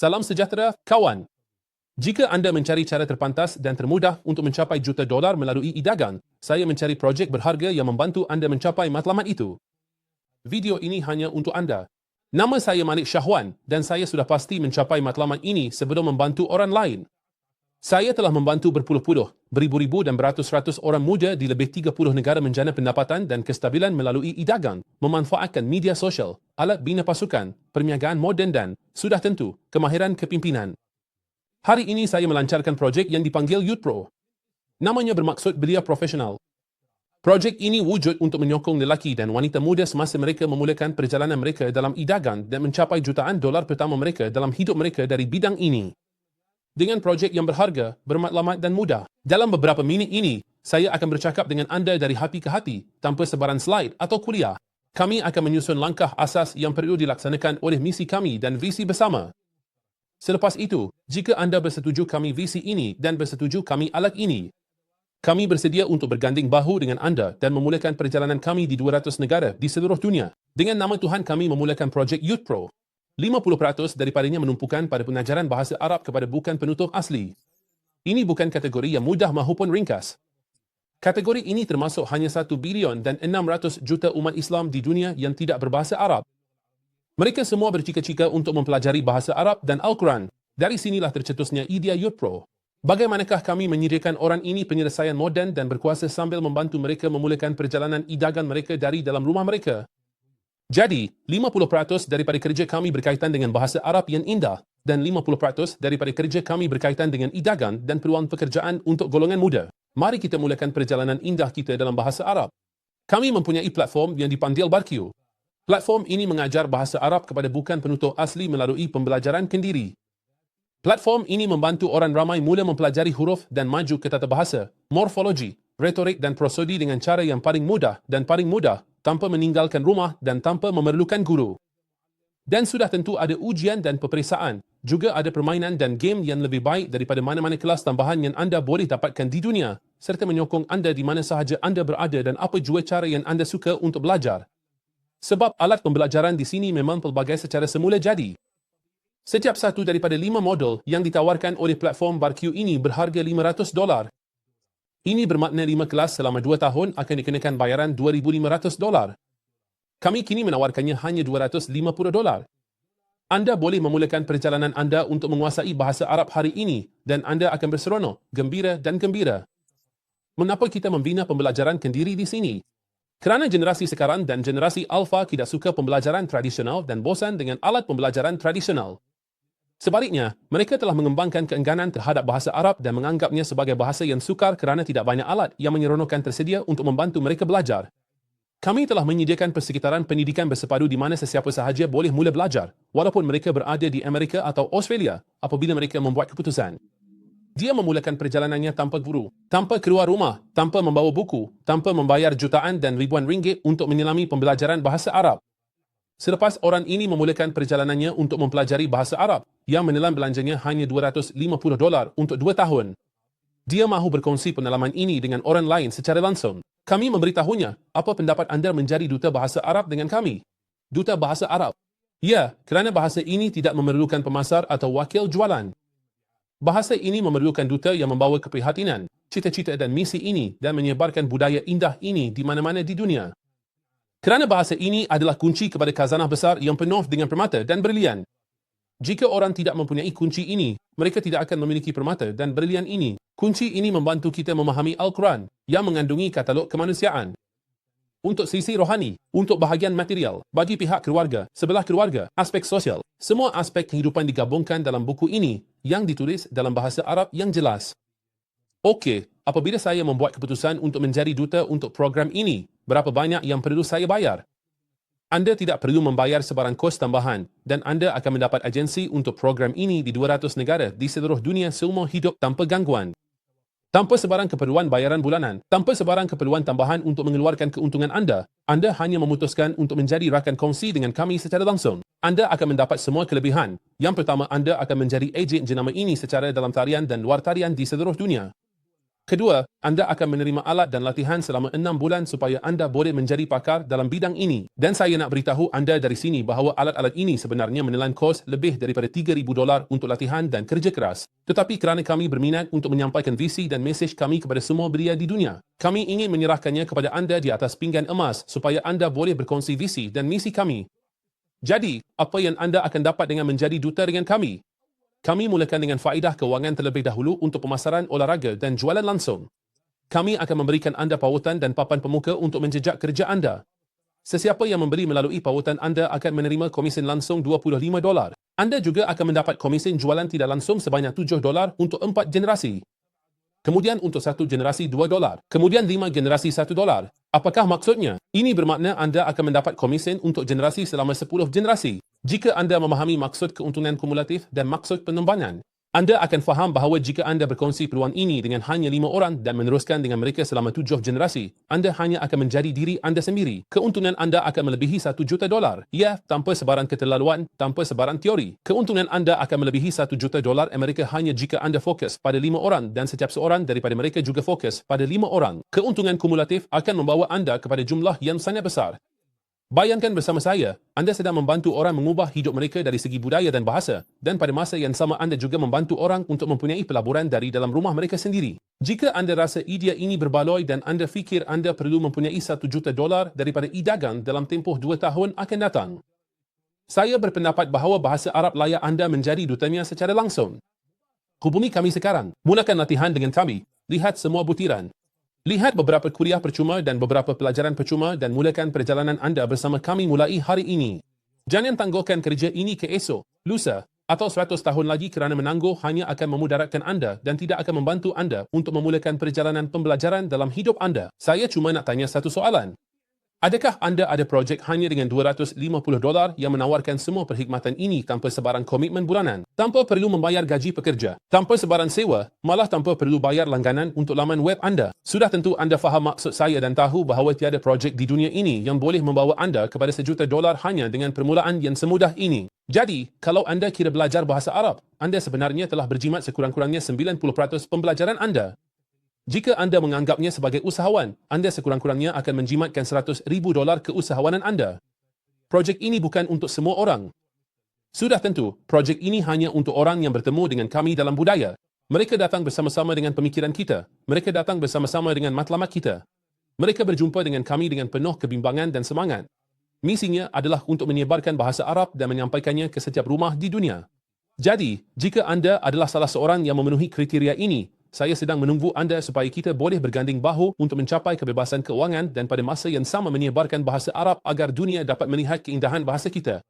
Salam sejahtera, kawan. Jika anda mencari cara terpantas dan termudah untuk mencapai juta dolar melalui e-dagang, saya mencari projek berharga yang membantu anda mencapai matlamat itu. Video ini hanya untuk anda. Nama saya Malik Syahwan dan saya sudah pasti mencapai matlamat ini sebelum membantu orang lain. Saya telah membantu berpuluh-puluh, beribu-ribu dan beratus-ratus orang muda di lebih 30 negara menjana pendapatan dan kestabilan melalui e-dagang, memanfaatkan media sosial, alat bina pasukan, perniagaan moden dan, sudah tentu, kemahiran kepimpinan. Hari ini saya melancarkan projek yang dipanggil Youth Pro. Namanya bermaksud belia profesional. Projek ini wujud untuk menyokong lelaki dan wanita muda semasa mereka memulakan perjalanan mereka dalam e-dagang dan mencapai jutaan dolar pertama mereka dalam hidup mereka dari bidang ini. Dengan projek yang berharga, bermatlamat dan mudah. Dalam beberapa minit ini, saya akan bercakap dengan anda dari hati ke hati, tanpa sebaran slide atau kuliah. Kami akan menyusun langkah asas yang perlu dilaksanakan oleh misi kami dan visi bersama. Selepas itu, jika anda bersetuju kami visi ini dan bersetuju kami alat ini, kami bersedia untuk berganding bahu dengan anda dan memulakan perjalanan kami di 200 negara di seluruh dunia. Dengan nama Tuhan kami memulakan projek Youth Pro. 50% daripadanya menumpukan pada pengajaran bahasa Arab kepada bukan penutur asli. Ini bukan kategori yang mudah maupun ringkas. Kategori ini termasuk hanya 1 bilion dan 600 juta umat Islam di dunia yang tidak berbahasa Arab. Mereka semua bercita-cita untuk mempelajari bahasa Arab dan Al-Quran. Dari sinilah tercetusnya idea Youth Pro. Bagaimanakah kami menyediakan orang ini penyelesaian moden dan berkuasa sambil membantu mereka memulakan perjalanan e-dagang mereka dari dalam rumah mereka? Jadi, 50% daripada kerja kami berkaitan dengan bahasa Arab yang indah dan 50% daripada kerja kami berkaitan dengan e-dagang dan peluang pekerjaan untuk golongan muda. Mari kita mulakan perjalanan indah kita dalam bahasa Arab. Kami mempunyai platform yang dipanggil Barq. Platform ini mengajar bahasa Arab kepada bukan penutur asli melalui pembelajaran kendiri. Platform ini membantu orang ramai mula mempelajari huruf dan maju ke tata bahasa, morfologi, retorik dan prosodi dengan cara yang paling mudah dan paling mudah, tanpa meninggalkan rumah dan tanpa memerlukan guru. Dan sudah tentu ada ujian dan peperiksaan, juga ada permainan dan game yang lebih baik daripada mana-mana kelas tambahan yang anda boleh dapatkan di dunia, serta menyokong anda di mana sahaja anda berada dan apa jua cara yang anda suka untuk belajar. Sebab alat pembelajaran di sini memang pelbagai secara semula jadi. Setiap satu daripada 5 model yang ditawarkan oleh platform Barq ini berharga $500. Ini bermakna 5 kelas selama 2 tahun akan dikenakan bayaran $2,500. Kami kini menawarkannya hanya $250. Anda boleh memulakan perjalanan anda untuk menguasai bahasa Arab hari ini dan anda akan berseronok, gembira dan gembira. Mengapa kita membina pembelajaran kendiri di sini? Kerana generasi sekarang dan generasi alfa tidak suka pembelajaran tradisional dan bosan dengan alat pembelajaran tradisional. Sebaliknya, mereka telah mengembangkan keengganan terhadap bahasa Arab dan menganggapnya sebagai bahasa yang sukar kerana tidak banyak alat yang menyeronokkan tersedia untuk membantu mereka belajar. Kami telah menyediakan persekitaran pendidikan bersepadu di mana sesiapa sahaja boleh mula belajar, walaupun mereka berada di Amerika atau Australia apabila mereka membuat keputusan. Dia memulakan perjalanannya tanpa guru, tanpa keluar rumah, tanpa membawa buku, tanpa membayar jutaan dan ribuan ringgit untuk menyelami pembelajaran bahasa Arab. Selepas orang ini memulakan perjalanannya untuk mempelajari bahasa Arab, yang menelan belanjanya hanya $250 untuk 2 tahun. Dia mahu berkongsi pengalaman ini dengan orang lain secara langsung. Kami memberitahunya, apa pendapat anda menjadi duta bahasa Arab dengan kami? Duta bahasa Arab. Ya, kerana bahasa ini tidak memerlukan pemasar atau wakil jualan. Bahasa ini memerlukan duta yang membawa keprihatinan, cita-cita dan misi ini dan menyebarkan budaya indah ini di mana-mana di dunia. Kerana bahasa ini adalah kunci kepada khazanah besar yang penuh dengan permata dan berlian. Jika orang tidak mempunyai kunci ini, mereka tidak akan memiliki permata dan berlian ini. Kunci ini membantu kita memahami Al-Quran yang mengandungi katalog kemanusiaan. Untuk sisi rohani, untuk bahagian material, bagi pihak keluarga, sebelah keluarga, aspek sosial, semua aspek kehidupan digabungkan dalam buku ini yang ditulis dalam bahasa Arab yang jelas. Okey, apabila saya membuat keputusan untuk menjadi duta untuk program ini, berapa banyak yang perlu saya bayar? Anda tidak perlu membayar sebarang kos tambahan dan anda akan mendapat agensi untuk program ini di 200 negara di seluruh dunia seumur hidup tanpa gangguan. Tanpa sebarang keperluan bayaran bulanan, tanpa sebarang keperluan tambahan untuk mengeluarkan keuntungan anda hanya memutuskan untuk menjadi rakan kongsi dengan kami secara langsung. Anda akan mendapat semua kelebihan. Yang pertama, anda akan menjadi ejen jenama ini secara dalam tarian dan luar tarian di seluruh dunia. Kedua, anda akan menerima alat dan latihan selama 6 bulan supaya anda boleh menjadi pakar dalam bidang ini. Dan saya nak beritahu anda dari sini bahawa alat-alat ini sebenarnya menelan kos lebih daripada $3,000 untuk latihan dan kerja keras. Tetapi kerana kami berminat untuk menyampaikan visi dan mesej kami kepada semua belia di dunia, kami ingin menyerahkannya kepada anda di atas pinggan emas supaya anda boleh berkongsi visi dan misi kami. Jadi, apa yang anda akan dapat dengan menjadi duta dengan kami? Kami mulakan dengan faedah kewangan terlebih dahulu untuk pemasaran olahraga dan jualan langsung. Kami akan memberikan anda pawutan dan papan pemuka untuk menjejak kerja anda. Sesiapa yang membeli melalui pawutan anda akan menerima komisen langsung $25. Anda juga akan mendapat komisen jualan tidak langsung sebanyak $7 untuk 4 generasi. Kemudian untuk 1 generasi $2. Kemudian 5 generasi $1. Apakah maksudnya? Ini bermakna anda akan mendapat komisen untuk generasi selama 10 generasi. Jika anda memahami maksud keuntungan kumulatif dan maksud penembangan, anda akan faham bahawa jika anda berkongsi peluang ini dengan hanya 5 orang dan meneruskan dengan mereka selama 7 generasi, anda hanya akan menjadi diri anda sendiri. Keuntungan anda akan melebihi $1 juta. Ya, tanpa sebarang keterlaluan, tanpa sebarang teori. Keuntungan anda akan melebihi $1 juta Amerika hanya jika anda fokus pada 5 orang dan setiap seorang daripada mereka juga fokus pada 5 orang. Keuntungan kumulatif akan membawa anda kepada jumlah yang sangat besar. Bayangkan bersama saya, anda sedang membantu orang mengubah hidup mereka dari segi budaya dan bahasa, dan pada masa yang sama anda juga membantu orang untuk mempunyai pelaburan dari dalam rumah mereka sendiri. Jika anda rasa idea ini berbaloi dan anda fikir anda perlu mempunyai $1 juta daripada e-dagang dalam tempoh 2 tahun akan datang, saya berpendapat bahawa bahasa Arab layak anda menjadi dutanya secara langsung. Hubungi kami sekarang. Mulakan latihan dengan kami. Lihat semua butiran. Lihat beberapa kuliah percuma dan beberapa pelajaran percuma dan mulakan perjalanan anda bersama kami mulai hari ini. Jangan tangguhkan kerja ini ke esok, lusa, atau 100 tahun lagi kerana menangguh hanya akan memudaratkan anda dan tidak akan membantu anda untuk memulakan perjalanan pembelajaran dalam hidup anda. Saya cuma nak tanya satu soalan. Adakah anda ada projek hanya dengan $250 yang menawarkan semua perkhidmatan ini tanpa sebarang komitmen bulanan, tanpa perlu membayar gaji pekerja, tanpa sebarang sewa, malah tanpa perlu bayar langganan untuk laman web anda? Sudah tentu anda faham maksud saya dan tahu bahawa tiada projek di dunia ini yang boleh membawa anda kepada $1 juta hanya dengan permulaan yang semudah ini. Jadi, kalau anda kira belajar bahasa Arab, anda sebenarnya telah berjimat sekurang-kurangnya 90% pembelajaran anda. Jika anda menganggapnya sebagai usahawan, anda sekurang-kurangnya akan menjimatkan $100,000 keusahawanan anda. Projek ini bukan untuk semua orang. Sudah tentu, projek ini hanya untuk orang yang bertemu dengan kami dalam budaya. Mereka datang bersama-sama dengan pemikiran kita. Mereka datang bersama-sama dengan matlamat kita. Mereka berjumpa dengan kami dengan penuh kebimbangan dan semangat. Misinya adalah untuk menyebarkan bahasa Arab dan menyampaikannya ke setiap rumah di dunia. Jadi, jika anda adalah salah seorang yang memenuhi kriteria ini, saya sedang menunggu anda supaya kita boleh berganding bahu untuk mencapai kebebasan keuangan dan pada masa yang sama menyebarkan bahasa Arab agar dunia dapat melihat keindahan bahasa kita.